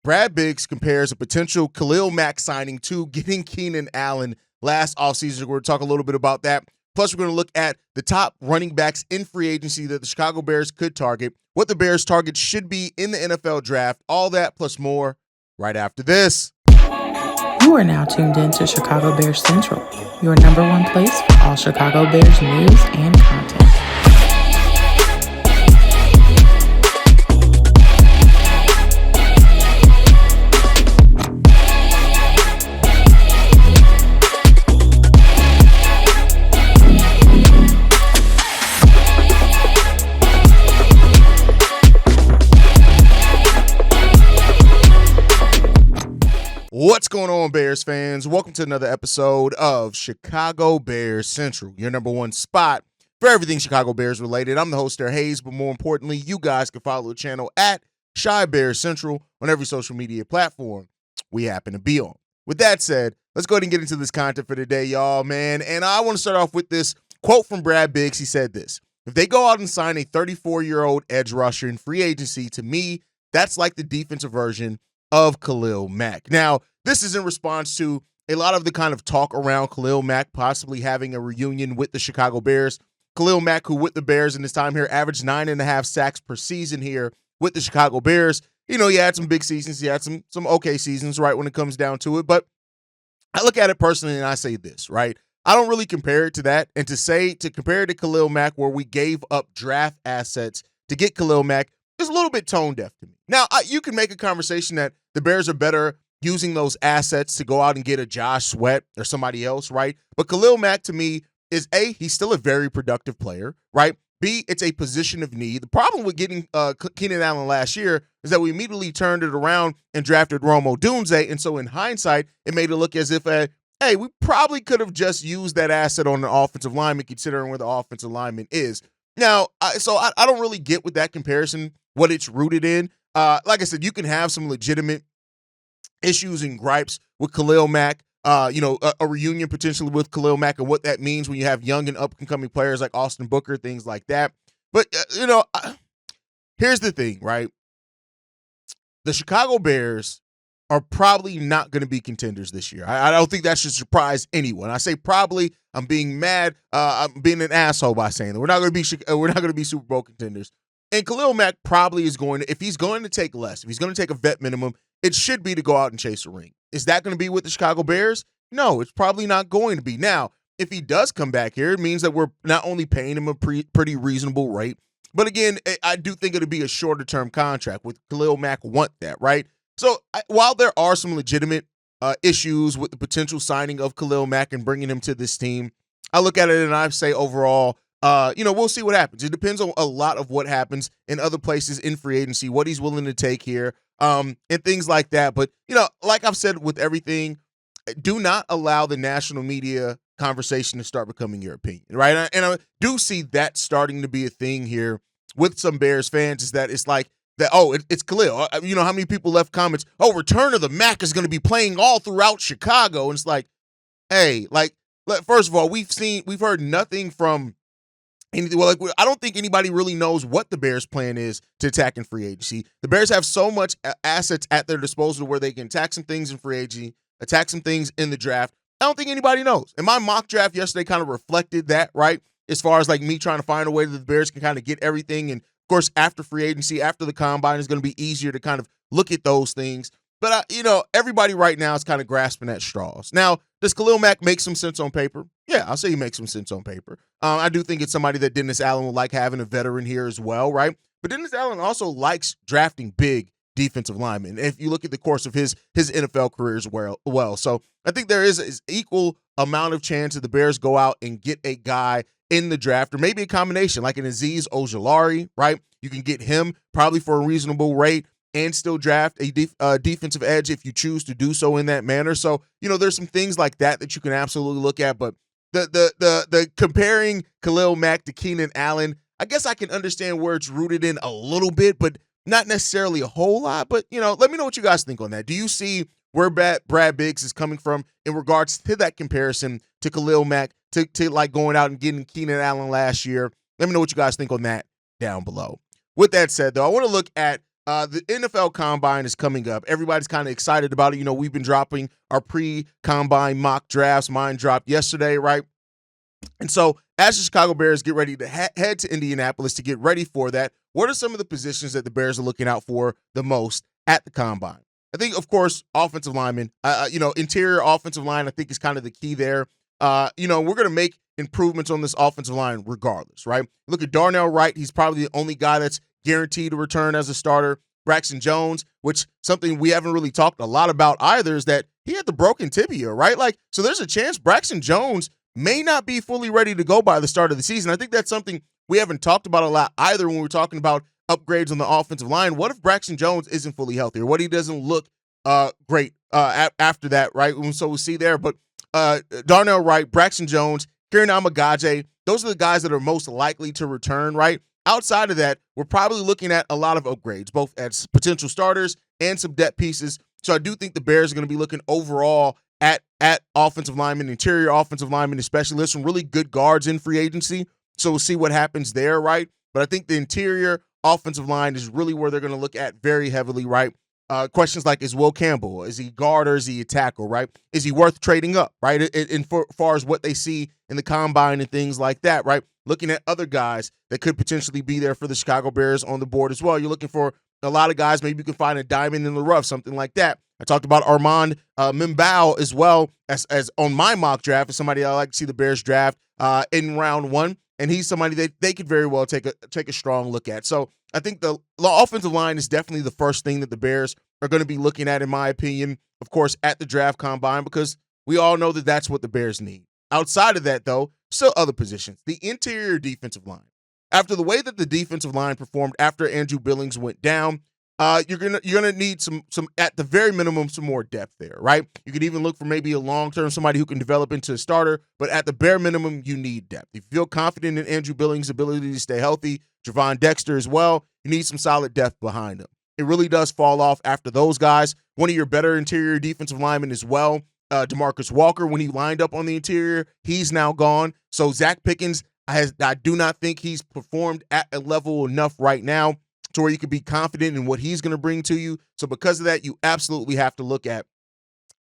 Brad Biggs compares a potential Khalil Mack signing to getting Keenan Allen last offseason. We're going to talk a little bit about that. Plus, we're going to look at the top running backs in free agency that the Chicago Bears could target, what the Bears' target should be in the NFL draft, all that plus more right after this. You are now tuned in to Chicago Bears Central, your number one place for all Chicago Bears news and content. What's going on, Bears fans? Welcome to another episode of Chicago Bears Central, your number one spot for everything Chicago Bears related. I'm the host there, Hayes, but more importantly, you guys can follow the channel at Chi Bears Central on every social media platform we happen to be on. With that said, let's go ahead and get into this content for today, y'all, man. And I want to start off with this quote from Brad Biggs. He said this: "If they go out and sign a 34-year-old edge rusher in free agency, to me, that's like the defensive version of Khalil Mack." Now, this is in response to a lot of the kind of talk around Khalil Mack possibly having a reunion with the Chicago Bears. Khalil Mack, who with the Bears in his time here averaged 9.5 sacks per season here with the Chicago Bears. You know, he had some big seasons. He had some okay seasons, right, when it comes down to it. But I look at it personally and I say this, right? I don't really compare it to that. And to compare it to Khalil Mack, where we gave up draft assets to get Khalil Mack, is a little bit tone deaf to me. Now, you can make a conversation that the Bears are better using those assets to go out and get a Josh Sweat or somebody else, right? But Khalil Mack, to me, is A, he's still a very productive player, right? B, it's a position of need. The problem with getting Keenan Allen last year is that we immediately turned it around and drafted Rome Odunze. And so in hindsight, it made it look as if, hey, we probably could have just used that asset on the offensive lineman, considering where the offensive lineman is. Now, I don't really get with that comparison what it's rooted in. Like I said, you can have some legitimate issues and gripes with Khalil Mack, a reunion potentially with Khalil Mack and what that means when you have young and up-and-coming players like Austin Booker, things like that. But, here's the thing, right? The Chicago Bears are probably not going to be contenders this year. I don't think that should surprise anyone. I say probably. I'm being mad. I'm being an asshole by saying that we're not going to be Super Bowl contenders. And Khalil Mack probably is going to, if he's going to take less, if he's going to take a vet minimum, it should be to go out and chase a ring. Is that going to be with the Chicago Bears? No, it's probably not going to be. Now, if he does come back here, it means that we're not only paying him a pretty reasonable rate, but again, I do think it'll be a shorter-term contract. With Khalil Mack want that, right? So while there are some legitimate issues with the potential signing of Khalil Mack and bringing him to this team, I look at it and I say overall, we'll see what happens. It depends on a lot of what happens in other places in free agency, what he's willing to take here, and things like that. But, like I've said with everything, do not allow the national media conversation to start becoming your opinion, right? And I do see that starting to be a thing here with some Bears fans, is that it's like that, it's Khalil. You know, how many people left comments, return of the Mac is going to be playing all throughout Chicago. And it's like, hey, first of all, we've heard nothing from anything. Well, I don't think anybody really knows what the Bears' plan is to attack in free agency. The Bears have so much assets at their disposal where they can attack some things in free agency, attack some things in the draft. I don't think anybody knows. And my mock draft yesterday kind of reflected that, right? As far as me trying to find a way that the Bears can kind of get everything. And of course, after free agency, after the combine, it's going to be easier to kind of look at those things. But, everybody right now is kind of grasping at straws. Now, does Khalil Mack make some sense on paper? Yeah, I'll say he makes some sense on paper. I do think it's somebody that Dennis Allen would like having a veteran here as well, right? But Dennis Allen also likes drafting big defensive linemen, if you look at the course of his NFL career as well. So I think there is equal amount of chance that the Bears go out and get a guy in the draft, or maybe a combination like an Azeez Ojulari, right? You can get him probably for a reasonable rate and still draft a defensive edge if you choose to do so in that manner. So, there's some things like that you can absolutely look at. But the comparing Khalil Mack to Keenan Allen, I guess I can understand where it's rooted in a little bit, but not necessarily a whole lot. But, let me know what you guys think on that. Do you see where Brad Biggs is coming from in regards to that comparison to Khalil Mack, to going out and getting Keenan Allen last year? Let me know what you guys think on that down below. With that said, though, I want to look at The NFL Combine is coming up. Everybody's kind of excited about it. We've been dropping our pre-Combine mock drafts. Mine dropped yesterday, right? And so as the Chicago Bears get ready to head to Indianapolis to get ready for that, what are some of the positions that the Bears are looking out for the most at the Combine? I think, of course, offensive linemen, interior offensive line, I think is kind of the key there. We're going to make improvements on this offensive line regardless, right? Look at Darnell Wright. He's probably the only guy that's guaranteed to return as a starter. Braxton Jones, which something we haven't really talked a lot about either, is that he had the broken tibia, right? So there's a chance Braxton Jones may not be fully ready to go by the start of the season. I think that's something we haven't talked about a lot either when we're talking about upgrades on the offensive line. What if Braxton Jones isn't fully healthy, or what he doesn't look great after that, right? So we'll see there. But Darnell Wright, Braxton Jones, Kieran Allen, those are the guys that are most likely to return, right? Outside of that, we're probably looking at a lot of upgrades, both as potential starters and some depth pieces. So I do think the Bears are going to be looking overall at offensive linemen, interior offensive linemen especially. There's some really good guards in free agency, so we'll see what happens there, right? But I think the interior offensive line is really where they're going to look at very heavily, right? Questions like, is Will Campbell, is he guard or is he a tackle, right? Is he worth trading up, right? In far as what they see in the Combine and things like that, right? Looking at other guys that could potentially be there for the Chicago Bears on the board as well. You're looking for a lot of guys, maybe you can find a diamond in the rough, something like that. I talked about Armand Mimbao as well as on my mock draft, as somebody I like to see the Bears draft in round one, and he's somebody that they could very well take a strong look at. So I think the offensive line is definitely the first thing that the Bears are going to be looking at, in my opinion, of course, at the draft combine, because we all know that that's what the Bears need. Outside of that, though, still other positions. The interior defensive line. After the way that the defensive line performed after Andrew Billings went down, you're gonna need some at the very minimum some more depth there, right? You could even look for maybe a long-term somebody who can develop into a starter, but at the bare minimum, you need depth. If you feel confident in Andrew Billings' ability to stay healthy, Javon Dexter as well, you need some solid depth behind him. It really does fall off after those guys. One of your better interior defensive linemen as well, DeMarcus Walker, when he lined up on the interior, he's now gone. So Zach Pickens, I do not think he's performed at a level enough right now to where you can be confident in what he's going to bring to you. So because of that, you absolutely have to look at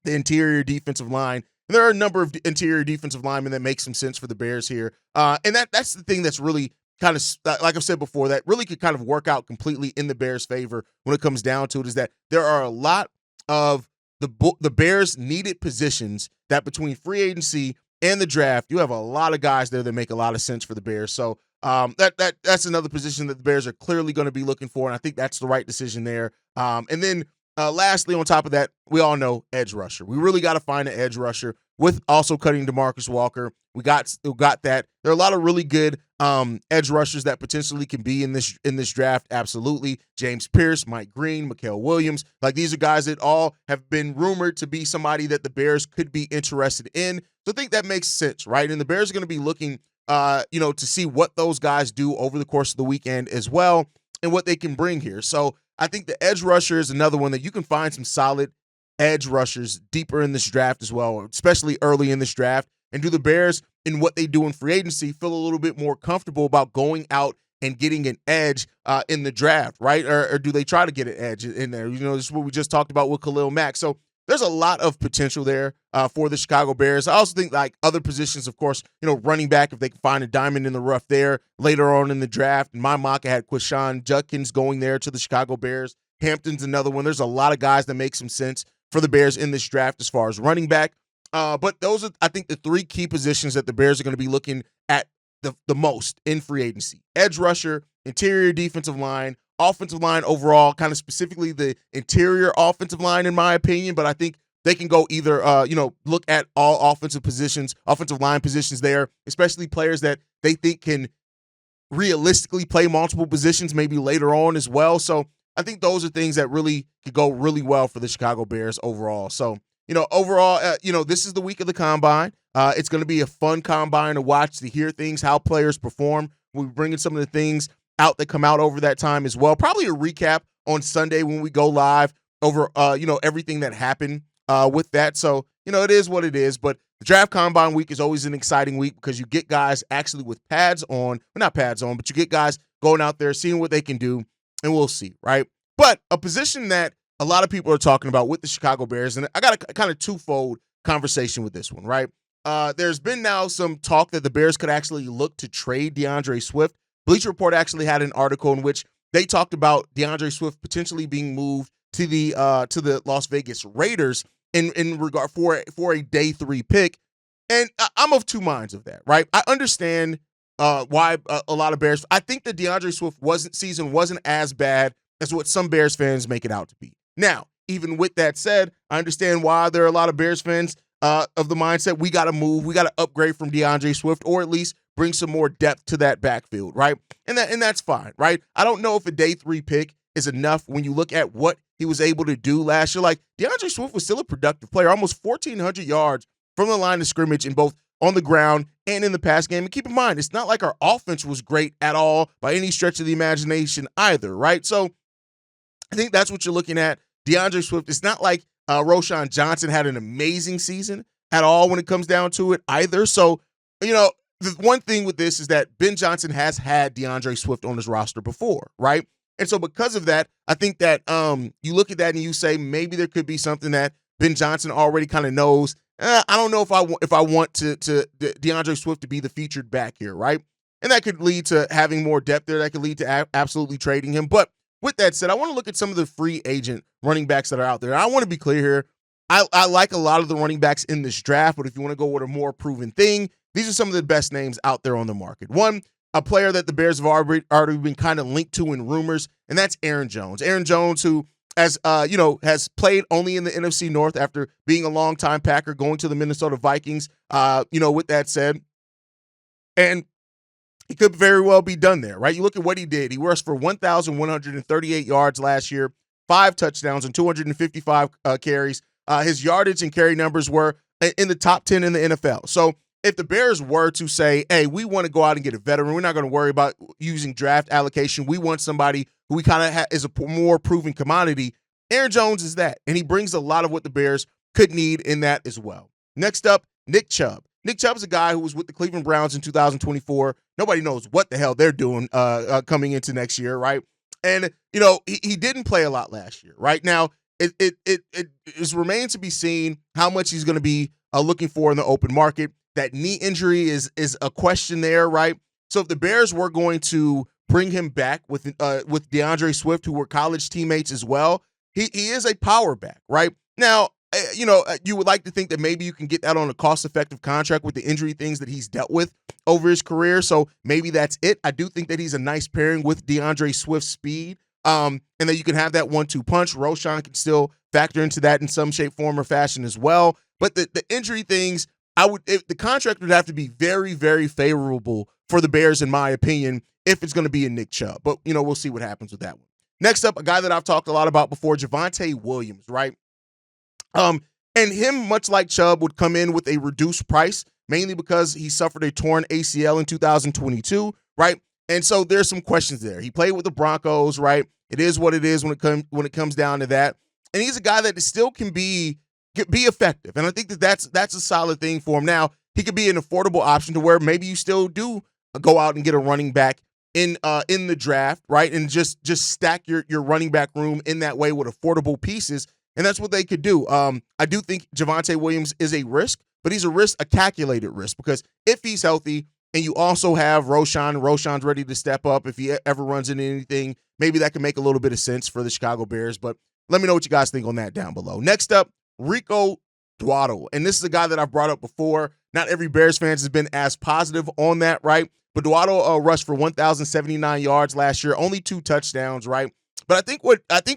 the interior defensive line. And there are a number of interior defensive linemen that make some sense for the Bears here. And that's the thing that's really kind of, like I've said before, that really could kind of work out completely in the Bears' favor when it comes down to it, is that there are a lot of the Bears needed positions that between free agency and the draft, you have a lot of guys there that make a lot of sense for the Bears. So that's another position that the Bears are clearly going to be looking for, and I think that's the right decision there. And then lastly, on top of that, we all know edge rusher. We really got to find an edge rusher with also cutting DeMarcus Walker. We got that. There are a lot of really good edge rushers that potentially can be in this draft. Absolutely. James Pierce, Mike Green, Mikael Williams. Like, these are guys that all have been rumored to be somebody that the Bears could be interested in. So I think that makes sense, right? And the Bears are going to be looking to see what those guys do over the course of the weekend as well and what they can bring here. So I think the edge rusher is another one that you can find some solid edge rushers deeper in this draft as well, especially early in this draft. And do the Bears, in what they do in free agency, feel a little bit more comfortable about going out and getting an edge in the draft, right? Or do they try to get an edge in there? This is what we just talked about with Khalil Mack. So there's a lot of potential there for the Chicago Bears. I also think, like, other positions, of course, running back, if they can find a diamond in the rough there later on in the draft. In my mock, I had Quishon Judkins going there to the Chicago Bears. Hampton's another one. There's a lot of guys that make some sense for the Bears in this draft as far as running back. But those are, I think, the three key positions that the Bears are going to be looking at the most in free agency. Edge rusher, interior defensive line, offensive line overall, kind of specifically the interior offensive line, in my opinion. But I think they can go either, look at all offensive line positions there, especially players that they think can realistically play multiple positions maybe later on as well. So I think those are things that really could go really well for the Chicago Bears overall. So, overall, this is the week of the Combine. It's going to be a fun Combine to watch, to hear things, how players perform. We're bringing some of the things out that come out over that time as well. Probably a recap on Sunday when we go live over, everything that happened with that. So, it is what it is. But the draft combine week is always an exciting week because you get guys actually with pads on, well, not pads on, but you get guys going out there, seeing what they can do, and we'll see, right? But a position that a lot of people are talking about with the Chicago Bears, and I got a kind of twofold conversation with this one, right? There's been now some talk that the Bears could actually look to trade DeAndre Swift. Bleacher Report actually had an article in which they talked about DeAndre Swift potentially being moved to the Las Vegas Raiders in regard for a day 3 pick. And I'm of two minds of that, right? I understand why a lot of Bears. I think the DeAndre Swift season wasn't as bad as what some Bears fans make it out to be. Now, even with that said, I understand why there are a lot of Bears fans of the mindset we got to move, we got to upgrade from DeAndre Swift, or at least bring some more depth to that backfield, right? And that's fine, right? I don't know if a day 3 pick is enough when you look at what he was able to do last year. Like, DeAndre Swift was still a productive player, almost 1,400 yards from the line of scrimmage in both on the ground and in the pass game. And keep in mind, it's not like our offense was great at all by any stretch of the imagination either, right? So I think that's what you're looking at. DeAndre Swift, it's not like Roschon Johnson had an amazing season at all when it comes down to it either. So, the one thing with this is that Ben Johnson has had DeAndre Swift on his roster before, right? And so because of that, I think that you look at that and you say maybe there could be something that Ben Johnson already kind of knows. I don't know if I want to DeAndre Swift to be the featured back here, right? And that could lead to having more depth there. That could lead to absolutely trading him. But with that said, I want to look at some of the free agent running backs that are out there. I want to be clear here. I like a lot of the running backs in this draft, but if you want to go with a more proven thing, these are some of the best names out there on the market. One, a player that the Bears have already been kind of linked to in rumors, and that's Aaron Jones. Aaron Jones, who has played only in the NFC North after being a longtime Packer, going to the Minnesota Vikings, with that said. And he could very well be done there, right? You look at what he did. He rushed for 1,138 yards last year, 5 touchdowns and 255 carries. His yardage and carry numbers were in the top 10 in the NFL. So if the Bears were to say, hey, we want to go out and get a veteran, we're not going to worry about using draft allocation. We want somebody who we kind of is a more proven commodity. Aaron Jones is that, and he brings a lot of what the Bears could need in that as well. Next up, Nick Chubb. Nick Chubb is a guy who was with the Cleveland Browns in 2024. Nobody knows what the hell they're doing coming into next year, right? And, he didn't play a lot last year, right? Now, it remains to be seen how much he's going to be looking for in the open market. That knee injury is a question there, right? So if the Bears were going to bring him back with DeAndre Swift, who were college teammates as well, he is a power back, right? Now, you would like to think that maybe you can get that on a cost-effective contract with the injury things that he's dealt with over his career. So maybe that's it. I do think that he's a nice pairing with DeAndre Swift's speed, and that you can have that 1-2 punch. Roschon can still factor into that in some shape, form, or fashion as well. But the injury things, the contract would have to be very, very favorable for the Bears, in my opinion, if it's going to be a Nick Chubb. But, we'll see what happens with that one. Next up, a guy that I've talked a lot about before, Javonte Williams, right? And him, much like Chubb, would come in with a reduced price, mainly because he suffered a torn ACL in 2022, right? And so there's some questions there. He played with the Broncos, right? It is what it is when it comes down to that. And he's a guy that still can be effective. And I think that's a solid thing for him. Now, he could be an affordable option to where maybe you still do go out and get a running back in the draft, right? And just stack your running back room in that way with affordable pieces. And that's what they could do. I do think Javonte Williams is a risk, but he's a calculated risk, because if he's healthy and you also have Roschon's ready to step up if he ever runs into anything, maybe that can make a little bit of sense for the Chicago Bears. But let me know what you guys think on that down below. Next up, Rico Dowdle. And this is a guy that I've brought up before. Not every Bears fan has been as positive on that, right? But Dowdle rushed for 1,079 yards last year, only 2 touchdowns, right? But I think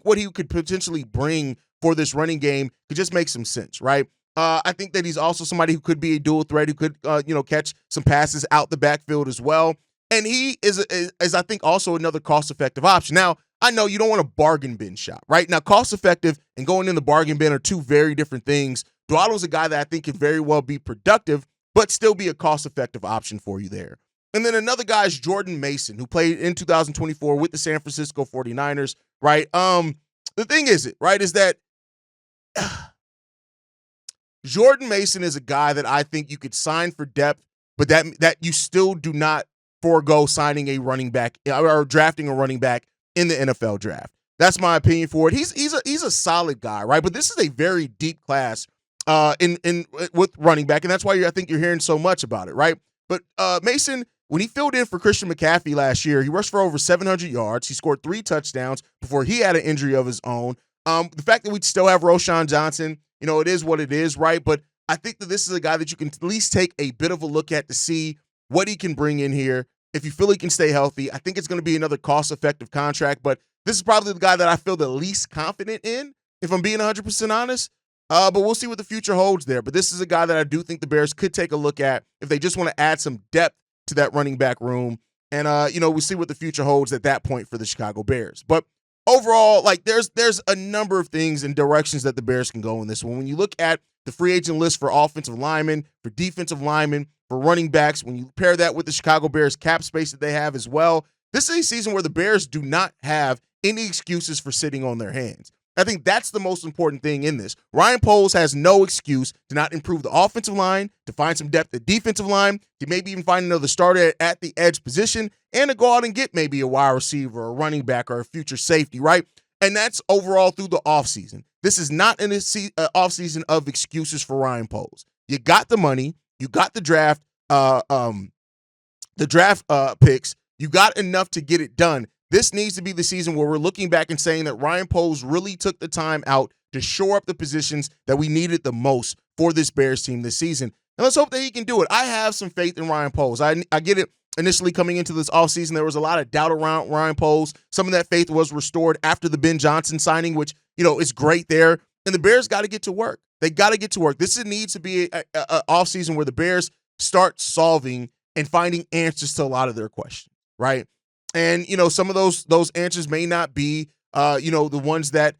what he could potentially bring for this running game could just make some sense, right? I think that he's also somebody who could be a dual threat, who could catch some passes out the backfield as well. And he is I think also another cost-effective option. Now, I know you don't want a bargain bin shop, right? Now, cost-effective and going in the bargain bin are two very different things. Dowdle's a guy that I think could very well be productive, but still be a cost-effective option for you there. And then another guy is Jordan Mason, who played in 2024 with the San Francisco 49ers, right? The thing is that Jordan Mason is a guy that I think you could sign for depth, but that you still do not forego signing a running back or drafting a running back in the NFL draft. That's my opinion for it. He's a solid guy, right? But this is a very deep class in with running back, and that's why I think you're hearing so much about it, right? But Mason, when he filled in for Christian McCaffrey last year, he rushed for over 700 yards. He scored 3 touchdowns before he had an injury of his own. The fact that we still have Roschon Johnson, it is what it is, right? But I think that this is a guy that you can at least take a bit of a look at to see what he can bring in here. If you feel he can stay healthy, I think it's going to be another cost-effective contract, but this is probably the guy that I feel the least confident in, if I'm being 100% honest. But we'll see what the future holds there. But this is a guy that I do think the Bears could take a look at if they just want to add some depth to that running back room. And, we'll see what the future holds at that point for the Chicago Bears. But overall, there's a number of things and directions that the Bears can go in this one. When you look at the free agent list for offensive linemen, for defensive linemen, for running backs, when you pair that with the Chicago Bears cap space that they have as well, this is a season where the Bears do not have any excuses for sitting on their hands. I think that's the most important thing in this. Ryan Poles has no excuse to not improve the offensive line, to find some depth at defensive line, to maybe even find another starter at the edge position, and to go out and get maybe a wide receiver, or a running back, or a future safety, right? And that's overall through the offseason. This is not an offseason of excuses for Ryan Poles. You got the money, you got the draft picks, you got enough to get it done. This needs to be the season where we're looking back and saying that Ryan Poles really took the time out to shore up the positions that we needed the most for this Bears team this season. And let's hope that he can do it. I have some faith in Ryan Poles. I get it. Initially coming into this offseason, there was a lot of doubt around Ryan Poles. Some of that faith was restored after the Ben Johnson signing, which, is great there. And the Bears got to get to work. They got to get to work. This needs to be an offseason where the Bears start solving and finding answers to a lot of their questions, right? And, some of those answers may not be, the ones that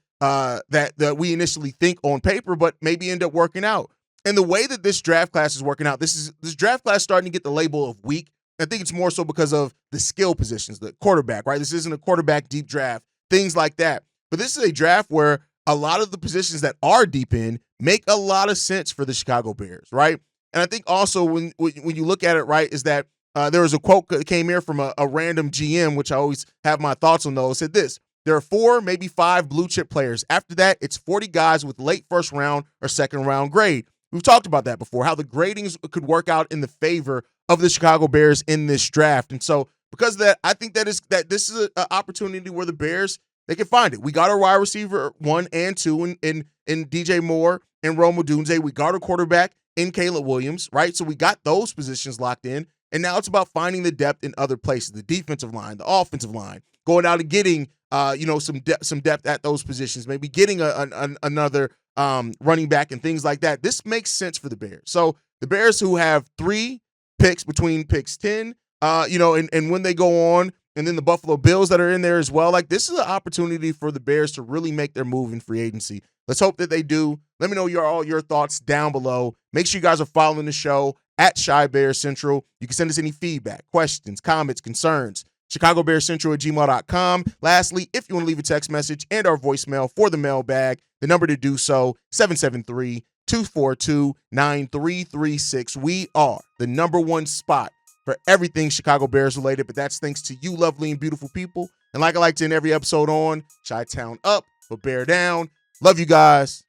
we initially think on paper, but maybe end up working out. And the way that this draft class is working out, this draft class starting to get the label of weak. I think it's more so because of the skill positions, the quarterback, right? This isn't a quarterback deep draft, things like that. But this is a draft where a lot of the positions that are deep in make a lot of sense for the Chicago Bears, right? And I think also when you look at it, right, is that there was a quote that came here from a random GM, which I always have my thoughts on those, said this: there are 4, maybe 5 blue chip players. After that, it's 40 guys with late first round or second round grade. We've talked about that before, how the gradings could work out in the favor of the Chicago Bears in this draft. And so because of that, I think that this is an opportunity where the Bears, they can find it. We got our wide receiver 1 and 2 in DJ Moore and Rome Odunze. We got our quarterback in Caleb Williams, right? So we got those positions locked in. And now it's about finding the depth in other places, the defensive line, the offensive line, going out and getting, some depth at those positions, maybe getting another running back and things like that. This makes sense for the Bears. So the Bears, who have 3 picks between picks 10, and when they go on, and then the Buffalo Bills that are in there as well, this is an opportunity for the Bears to really make their move in free agency. Let's hope that they do. Let me know all your thoughts down below. Make sure you guys are following the show at Chi Bears Central. You can send us any feedback, questions, comments, concerns, ChicagoBearsCentral@gmail.com. Lastly, if you want to leave a text message and our voicemail for the mailbag, the number to do so, 773-242-9336. We are the #1 spot for everything Chicago Bears related, but that's thanks to you lovely and beautiful people. And like I like to end every episode on, Chi-Town up, but Bear down. Love you guys.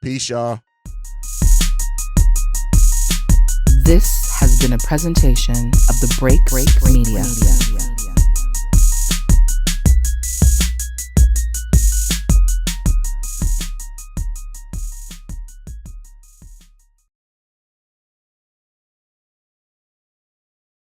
Peace, y'all. This has been a presentation of the Break Media.